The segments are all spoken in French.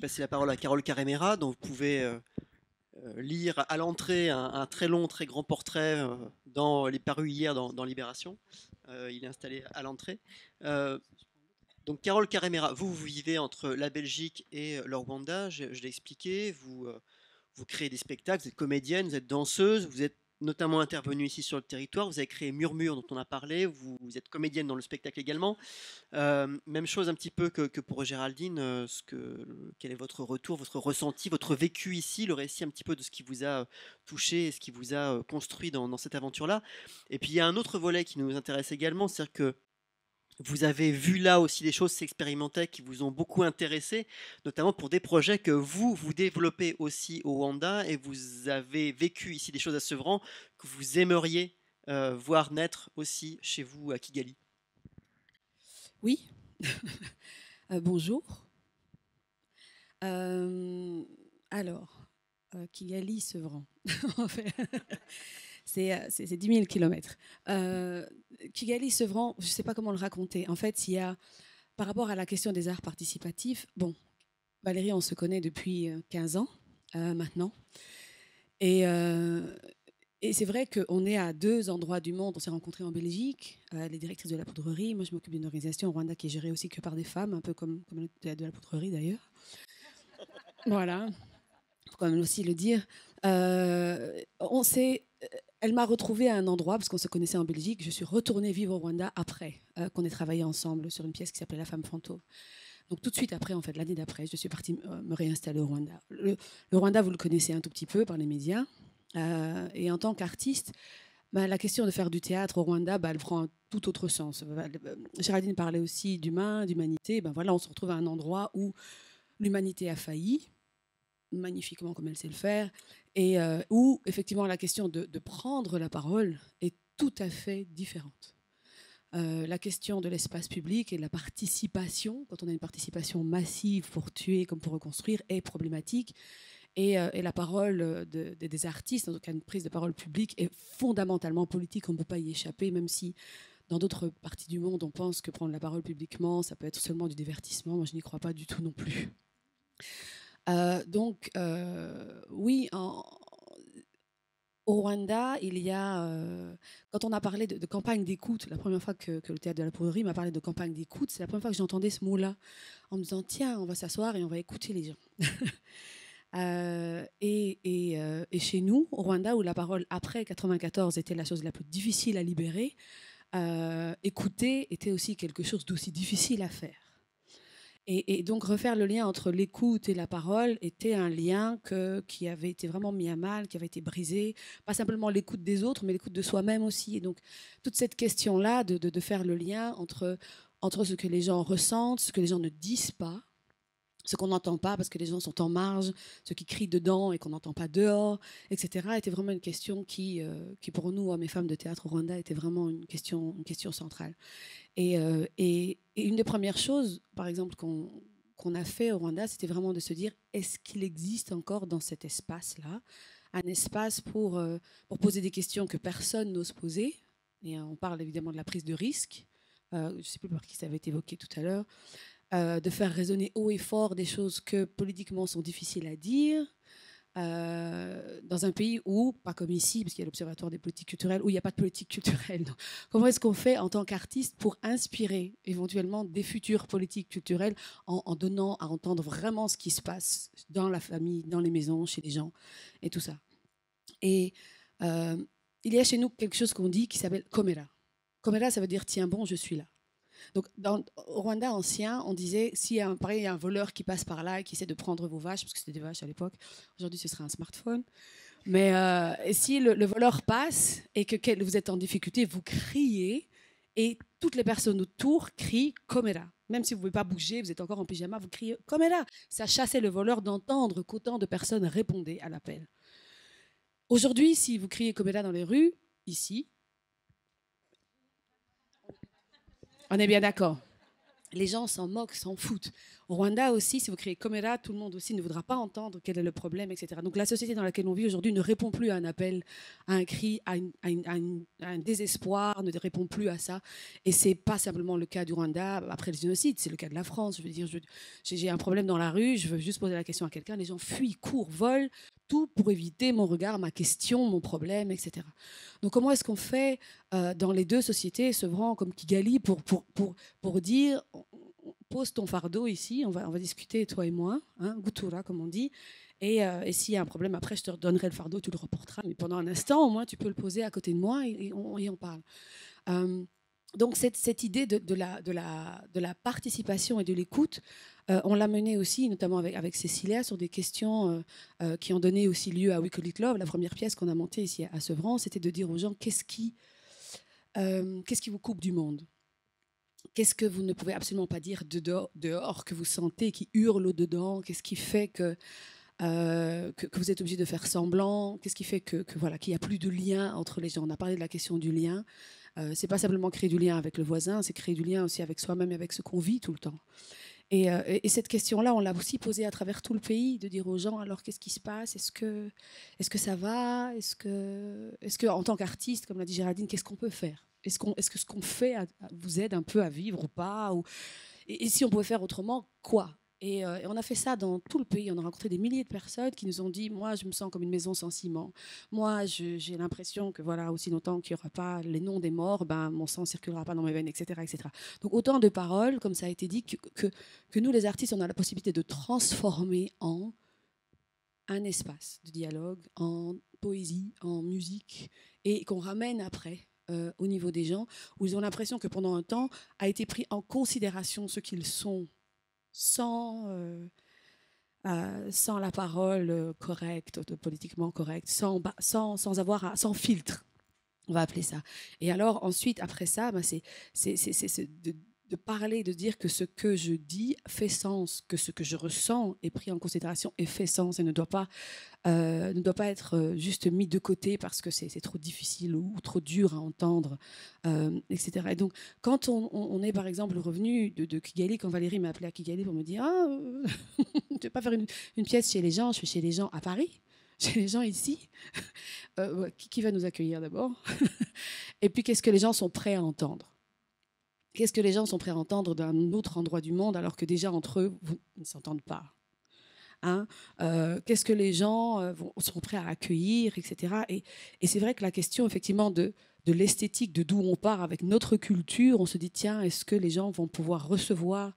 passer la parole à Carole Carremera, dont vous pouvez lire à l'entrée un très long, très grand portrait dans les parus hier dans Libération. Il est installé à l'entrée. Euh, donc Carole Carremera, vous vivez entre la Belgique et le Rwanda, je l'ai expliqué, vous créez des spectacles, vous êtes comédienne, vous êtes danseuse, vous êtes notamment intervenue ici sur le territoire, vous avez créé Murmure dont on a parlé, vous êtes comédienne dans le spectacle également. Même chose un petit peu que pour Géraldine, quel est votre retour, votre ressenti, votre vécu ici, le récit un petit peu de ce qui vous a touché et ce qui vous a construit dans cette aventure-là. Et puis il y a un autre volet qui nous intéresse également, c'est-à-dire que vous avez vu là aussi des choses expérimentales qui vous ont beaucoup intéressé, notamment pour des projets que vous développez aussi au Rwanda et vous avez vécu ici des choses à Sevran que vous aimeriez voir naître aussi chez vous à Kigali. Oui, bonjour. Alors, Kigali, Sevran. En fait, c'est 10 000 kilomètres. Kigali, Sevran, je ne sais pas comment le raconter. En fait, il y a, par rapport à la question des arts participatifs, bon, Valérie, on se connaît depuis 15 ans maintenant. Et c'est vrai qu'on est à 2 endroits du monde. On s'est rencontrés en Belgique, les directrices de la poudrerie. Moi, je m'occupe d'une organisation au Rwanda qui est gérée aussi que par des femmes, un peu comme de la poudrerie d'ailleurs. Voilà, il faut quand même aussi le dire. On s'est, elle m'a retrouvée à un endroit, parce qu'on se connaissait en Belgique. Je suis retournée vivre au Rwanda après qu'on ait travaillé ensemble sur une pièce qui s'appelait La femme fantôme. Donc tout de suite après, en fait, l'année d'après, je suis partie me réinstaller au Rwanda. Le Rwanda, vous le connaissez un tout petit peu par les médias. Et en tant qu'artiste, bah, la question de faire du théâtre au Rwanda, bah, elle prend un tout autre sens. Géraldine parlait aussi d'humain, d'humanité. Ben voilà, on se retrouve à un endroit où l'humanité a failli, magnifiquement comme elle sait le faire, et où effectivement la question de prendre la parole est tout à fait différente. La question de l'espace public et de la participation, quand on a une participation massive pour tuer comme pour reconstruire, est problématique. Et la parole des artistes, en tout cas une prise de parole publique, est fondamentalement politique. On ne peut pas y échapper, même si dans d'autres parties du monde, on pense que prendre la parole publiquement, ça peut être seulement du divertissement. Moi, je n'y crois pas du tout non plus. Donc, oui, au Rwanda, il y a, quand on a parlé de campagne d'écoute, la première fois que le théâtre de la poudrerie m'a parlé de campagne d'écoute, c'est la première fois que j'entendais ce mot-là, en me disant, tiens, on va s'asseoir et on va écouter les gens. Et chez nous, au Rwanda, où la parole après 94 était la chose la plus difficile à libérer, écouter était aussi quelque chose d'aussi difficile à faire. Et donc refaire le lien entre l'écoute et la parole était un lien qui avait été vraiment mis à mal, qui avait été brisé. Pas simplement l'écoute des autres, mais l'écoute de soi-même aussi. Et donc toute cette question-là de faire le lien entre ce que les gens ressentent, ce que les gens ne disent pas, ce qu'on n'entend pas parce que les gens sont en marge, ceux qui crient dedans et qu'on n'entend pas dehors, etc., était vraiment une question qui pour nous, hommes et femmes de théâtre au Rwanda, était vraiment une question centrale. Et une des premières choses, par exemple, qu'on a fait au Rwanda, c'était vraiment de se dire, est-ce qu'il existe encore dans cet espace-là un espace pour poser des questions que personne n'ose poser. Et on parle évidemment de la prise de risque. Je ne sais plus par qui ça avait été évoqué tout à l'heure. De faire résonner haut et fort des choses que politiquement sont difficiles à dire, dans un pays où, pas comme ici, parce qu'il y a l'Observatoire des politiques culturelles, où il n'y a pas de politique culturelle. Donc, comment est-ce qu'on fait en tant qu'artiste pour inspirer éventuellement des futures politiques culturelles en donnant à entendre vraiment ce qui se passe dans la famille, dans les maisons, chez les gens, et tout ça. Et il y a chez nous quelque chose qu'on dit qui s'appelle Komera. Komera, ça veut dire tiens bon, je suis là. Donc, au Rwanda ancien, on disait, s'il y a pareil, il y a un voleur qui passe par là et qui essaie de prendre vos vaches, parce que c'était des vaches à l'époque, aujourd'hui ce serait un smartphone, mais si le voleur passe et que vous êtes en difficulté, vous criez et toutes les personnes autour crient Komera. Même si vous ne pouvez pas bouger, vous êtes encore en pyjama, vous criez Komera. Ça chassait le voleur d'entendre qu'autant de personnes répondaient à l'appel. Aujourd'hui, si vous criez Komera dans les rues, ici, on est bien d'accord. les gens s'en moquent, s'en foutent. Au Rwanda aussi, si vous créez Comera, tout le monde aussi ne voudra pas entendre quel est le problème, etc. Donc la société dans laquelle on vit aujourd'hui ne répond plus à un appel, à un cri, à un désespoir, ne répond plus à ça. Et c'est pas simplement le cas du Rwanda après le génocide, c'est le cas de la France. Je veux dire, j'ai un problème dans la rue, je veux juste poser la question à quelqu'un, les gens fuient, courent, volent, tout pour éviter mon regard, ma question, mon problème, etc. Donc comment est-ce qu'on fait dans les deux sociétés, Sevran comme Kigali, pour dire, pose ton fardeau ici, on va discuter, toi et moi, hein, Gutura, comme on dit, et s'il y a un problème, après, je te redonnerai le fardeau, tu le reporteras, mais pendant un instant, au moins, tu peux le poser à côté de moi et on parle. Donc, cette idée de la participation et de l'écoute, on l'a menée aussi, notamment avec Cécilia, sur des questions qui ont donné aussi lieu à We Call It Love. La première pièce qu'on a montée ici à Sevran, c'était de dire aux gens qu'est-ce qui vous coupe du monde? Qu'est-ce que vous ne pouvez absolument pas dire dehors que vous sentez, qui hurle au-dedans? Qu'est-ce qui fait que vous êtes obligé de faire semblant? Qu'est-ce qui fait voilà, qu'il n'y a plus de lien entre les gens? On a parlé de la question du lien. C'est pas simplement créer du lien avec le voisin, c'est créer du lien aussi avec soi-même et avec ce qu'on vit tout le temps. Et cette question-là, on l'a aussi posée à travers tout le pays, de dire aux gens, alors qu'est-ce qui se passe? Est-ce que ça va? Est-ce que, en tant qu'artiste, comme l'a dit Géraldine, qu'est-ce qu'on peut faire? Est-ce que ce qu'on fait vous aide un peu à vivre ou pas? Et si on pouvait faire autrement, quoi? Et on a fait ça dans tout le pays. On a rencontré des milliers de personnes qui nous ont dit, moi, je me sens comme une maison sans ciment. Moi, j'ai l'impression que voilà, aussi longtemps qu'il n'y aura pas les noms des morts, ben, mon sang ne circulera pas dans mes veines, etc., etc. Donc autant de paroles, comme ça a été dit, que nous, les artistes, on a la possibilité de transformer en un espace de dialogue, en poésie, en musique, et qu'on ramène après au niveau des gens, où ils ont l'impression que pendant un temps a été pris en considération ce qu'ils sont sans la parole correcte, politiquement correcte, sans filtre, on va appeler ça. Et alors ensuite, après ça, ben c'est de parler, de dire que ce que je dis fait sens, que ce que je ressens est pris en considération et fait sens et ne doit pas être juste mis de côté parce que c'est trop difficile ou trop dur à entendre, etc. Et donc, quand on est, par exemple, revenu de Kigali, quand Valérie m'a appelé à Kigali pour me dire « Ah, tu ne veux pas faire une pièce chez les gens ?» Je fais « Chez les gens à Paris, chez les gens ici. Qui va nous accueillir d'abord? Et puis, qu'est-ce que les gens sont prêts à entendre? Qu'est-ce que les gens sont prêts à entendre d'un autre endroit du monde alors que déjà, entre eux, ils ne s'entendent pas? Hein, qu'est-ce que les gens sont prêts à accueillir, etc. Et c'est vrai que la question, effectivement, de l'esthétique, de d'où on part avec notre culture, on se dit, tiens, est-ce que les gens vont pouvoir recevoir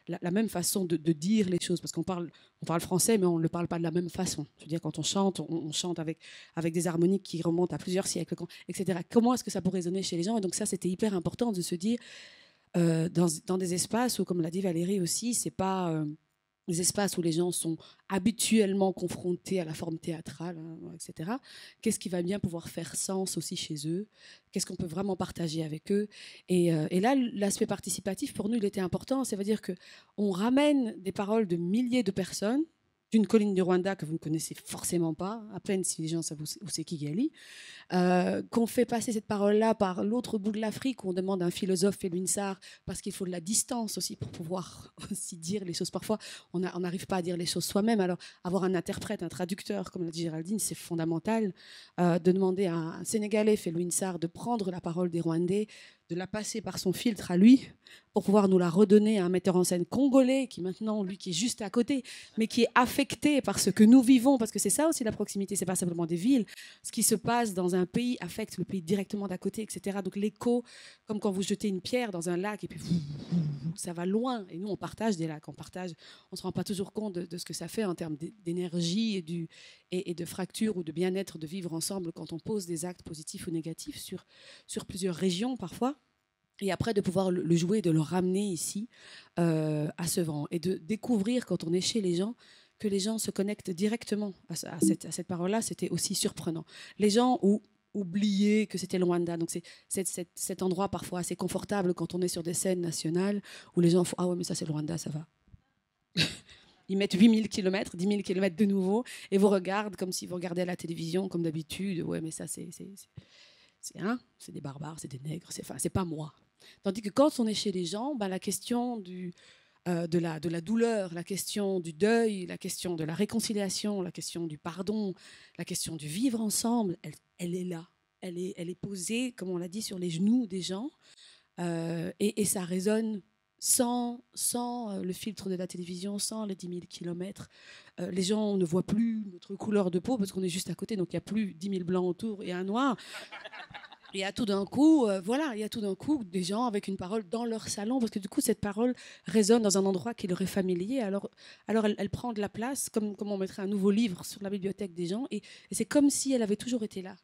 la même façon de dire les choses? Parce qu'on parle français, mais on ne le parle pas de la même façon. Je veux dire, quand on chante, on chante avec des harmoniques qui remontent à plusieurs siècles, etc. Comment est-ce que ça peut résonner chez les gens? Et donc ça, c'était hyper important de se dire, dans des espaces où, comme l'a dit Valérie aussi, c'est pas... les espaces où les gens sont habituellement confrontés à la forme théâtrale, hein, etc. Qu'est-ce qui va bien pouvoir faire sens aussi chez eux? Qu'est-ce qu'on peut vraiment partager avec eux? Et là, l'aspect participatif, pour nous, il était important. Ça veut dire qu'on ramène des paroles de milliers de personnes d'une colline du Rwanda que vous ne connaissez forcément pas, à peine si les gens savent où c'est Kigali, qu'on fait passer cette parole-là par l'autre bout de l'Afrique, où on demande à un philosophe, Felwine Sarr, parce qu'il faut de la distance aussi pour pouvoir aussi dire les choses. Parfois, on n'arrive pas à dire les choses soi-même. Alors, avoir un interprète, un traducteur, comme l'a dit Géraldine, c'est fondamental. De demander à un Sénégalais, Felwine Sarr, de prendre la parole des Rwandais, de la passer par son filtre à lui, pour pouvoir nous la redonner à un metteur en scène congolais, qui maintenant, lui, qui est juste à côté, mais qui est affecté par ce que nous vivons, parce que c'est ça aussi la proximité, c'est pas simplement des villes. Ce qui se passe dans un pays affecte le pays directement d'à côté, etc. Donc l'écho, comme quand vous jetez une pierre dans un lac, et puis ça va loin. Et nous, on partage des lacs, on ne se rend pas toujours compte de ce que ça fait en termes d'énergie et de fracture ou de bien-être de vivre ensemble quand on pose des actes positifs ou négatifs sur plusieurs régions parfois. Et après, de pouvoir le jouer, de le ramener ici à Sevran. Et de découvrir, quand on est chez les gens, que les gens se connectent directement à cette parole-là, c'était aussi surprenant. Les gens oubliaient que c'était le Rwanda. Donc c'est cet endroit parfois assez confortable quand on est sur des scènes nationales où les gens font « Ah ouais, mais ça c'est le Rwanda, ça va ». Ils mettent 8000 km, 10 000 km de nouveau et vous regardent comme si vous regardiez à la télévision, comme d'habitude. « Ouais, mais ça c'est des barbares, c'est des nègres, c'est pas moi ». Tandis que quand on est chez les gens, ben, la question de la douleur, la question du deuil, la question de la réconciliation, la question du pardon, la question du vivre ensemble, elle est là. Elle est posée, comme on l'a dit, sur les genoux des gens. Et ça résonne sans le filtre de la télévision, sans les 10 000 kilomètres. Les gens ne voient plus notre couleur de peau parce qu'on est juste à côté, donc il n'y a plus 10 000 blancs autour et un noir. Il y a tout d'un coup, il y a tout d'un coup des gens avec une parole dans leur salon, parce que du coup, cette parole résonne dans un endroit qui leur est familier. Alors elle prend de la place, comme on mettrait un nouveau livre sur la bibliothèque des gens, et c'est comme si elle avait toujours été là.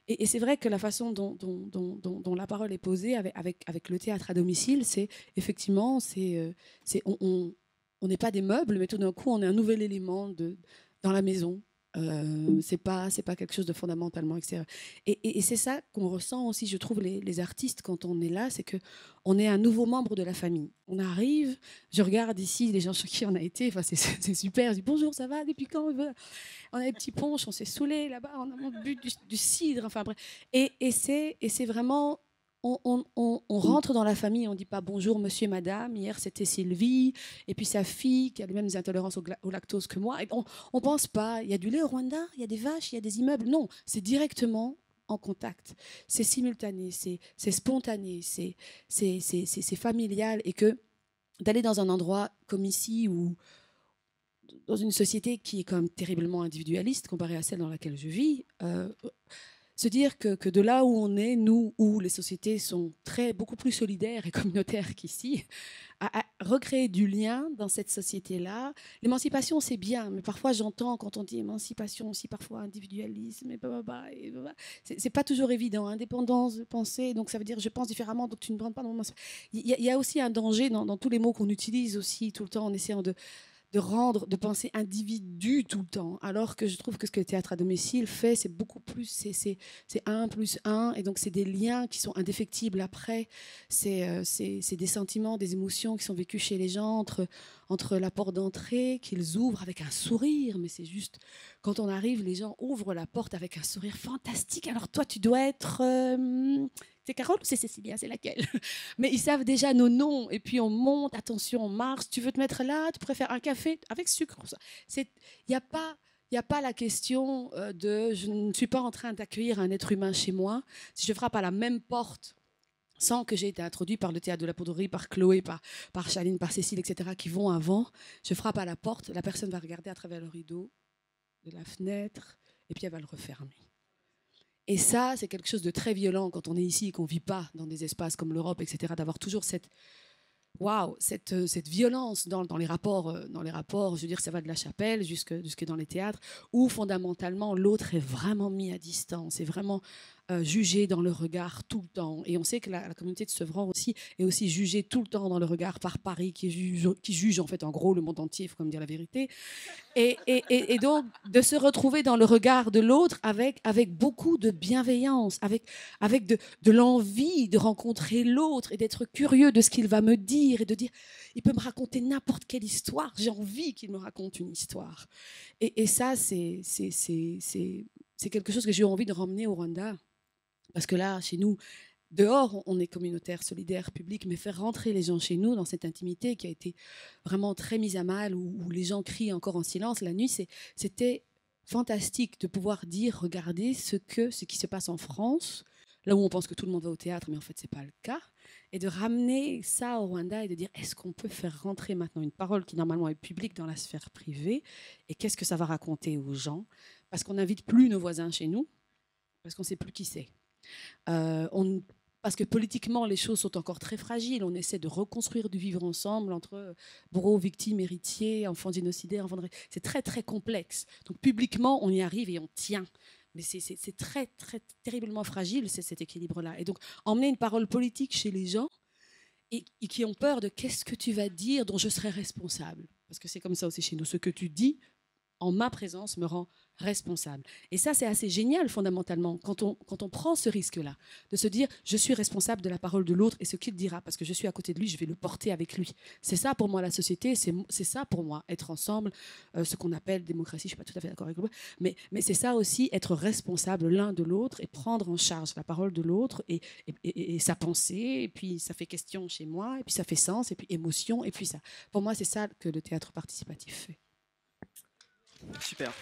Et c'est vrai que la façon dont la parole est posée avec le théâtre à domicile, c'est effectivement, on n'est pas des meubles, mais tout d'un coup, on est un nouvel élément dans la maison. C'est pas quelque chose de fondamentalement extérieur. Et c'est ça qu'on ressent aussi, je trouve, les artistes quand on est là, c'est que on est un nouveau membre de la famille. On arrive, je regarde ici les gens chez qui on a été, enfin c'est super. Je dis bonjour, ça va, depuis quand? On a des petits punchs, on s'est saoulés là-bas, on a bu du cidre, enfin bref. Et c'est vraiment, on rentre dans la famille, on ne dit pas bonjour monsieur et madame, hier c'était Sylvie, et puis sa fille qui a les mêmes intolérances au lactose que moi. Et on ne pense pas, il y a du lait au Rwanda, il y a des vaches, il y a des immeubles. Non, c'est directement en contact. C'est simultané, c'est spontané, c'est familial. Et que d'aller dans un endroit comme ici ou dans une société qui est quand même terriblement individualiste comparée à celle dans laquelle je vis, se dire que de là où on est, nous, où les sociétés sont beaucoup plus solidaires et communautaires qu'ici, à recréer du lien dans cette société-là. L'émancipation, c'est bien, mais parfois j'entends quand on dit émancipation aussi, parfois individualisme, et c'est pas toujours évident, indépendance de pensée, donc ça veut dire je pense différemment, donc tu ne prends pas dans mon... Il y a aussi un danger dans tous les mots qu'on utilise aussi tout le temps en essayant de de penser individu tout le temps, alors que je trouve que ce que le théâtre à domicile fait, c'est beaucoup plus, c'est 1+1, et donc c'est des liens qui sont indéfectibles après, c'est des sentiments, des émotions qui sont vécues chez les gens entre la porte d'entrée qu'ils ouvrent avec un sourire, mais c'est juste, quand on arrive, les gens ouvrent la porte avec un sourire fantastique, alors toi tu dois être... c'est Carole ou c'est Cécilia, c'est laquelle? Mais ils savent déjà nos noms. Et puis on monte, attention, on marche. Tu veux te mettre là? Tu préfères un café avec sucre? Il n'y a pas... Il n'y a pas la question de je ne suis pas en train d'accueillir un être humain chez moi. Si je frappe à la même porte sans que j'ai été introduit par le théâtre de la Poudrerie, par Chloé, par Chaline, par Cécile, etc., qui vont avant, je frappe à la porte, la personne va regarder à travers le rideau de la fenêtre et puis elle va le refermer. Et ça, c'est quelque chose de très violent quand on est ici et qu'on ne vit pas dans des espaces comme l'Europe, etc., d'avoir toujours cette violence dans les rapports, je veux dire, ça va de la chapelle jusque dans les théâtres, où fondamentalement l'autre est vraiment mis à distance, est vraiment jugé dans le regard tout le temps. Et on sait que la communauté de Sevran aussi est aussi jugée tout le temps dans le regard par Paris, qui juge en fait en gros le monde entier, il faut quand même dire la vérité. Et donc de se retrouver dans le regard de l'autre avec beaucoup de bienveillance, avec de l'envie de rencontrer l'autre et d'être curieux de ce qu'il va me dire et de dire, il peut me raconter n'importe quelle histoire, j'ai envie qu'il me raconte une histoire. Et ça, c'est quelque chose que j'ai eu envie de ramener au Rwanda. Parce que là, chez nous, dehors, on est communautaire, solidaire, public, mais faire rentrer les gens chez nous dans cette intimité qui a été vraiment très mise à mal, où les gens crient encore en silence la nuit, c'était fantastique de pouvoir dire, regardez ce qui se passe en France, là où on pense que tout le monde va au théâtre, mais en fait, ce n'est pas le cas, et de ramener ça au Rwanda et de dire, est-ce qu'on peut faire rentrer maintenant une parole qui normalement est publique dans la sphère privée, et qu'est-ce que ça va raconter aux gens? Parce qu'on n'invite plus nos voisins chez nous, parce qu'on ne sait plus qui c'est. Parce que politiquement, les choses sont encore très fragiles. On essaie de reconstruire du vivre ensemble entre bourreaux, victimes, héritiers, enfants génocidaires. C'est très, très complexe. Donc, publiquement, on y arrive et on tient. Mais c'est très, très, terriblement fragile, cet équilibre-là. Et donc, emmener une parole politique chez les gens et qui ont peur de qu'est-ce que tu vas dire dont je serai responsable. Parce que c'est comme ça aussi chez nous. Ce que tu dis en ma présence, me rend responsable. Et ça, c'est assez génial, fondamentalement, quand on prend ce risque-là, de se dire, je suis responsable de la parole de l'autre et ce qu'il dira, parce que je suis à côté de lui, je vais le porter avec lui. C'est ça, pour moi, la société, c'est ça, pour moi, être ensemble, ce qu'on appelle démocratie, je ne suis pas tout à fait d'accord avec vous, mais c'est ça aussi, être responsable l'un de l'autre et prendre en charge la parole de l'autre et sa pensée, et puis ça fait question chez moi, et puis ça fait sens, et puis émotion, et puis ça. Pour moi, c'est ça que le théâtre participatif fait. Super.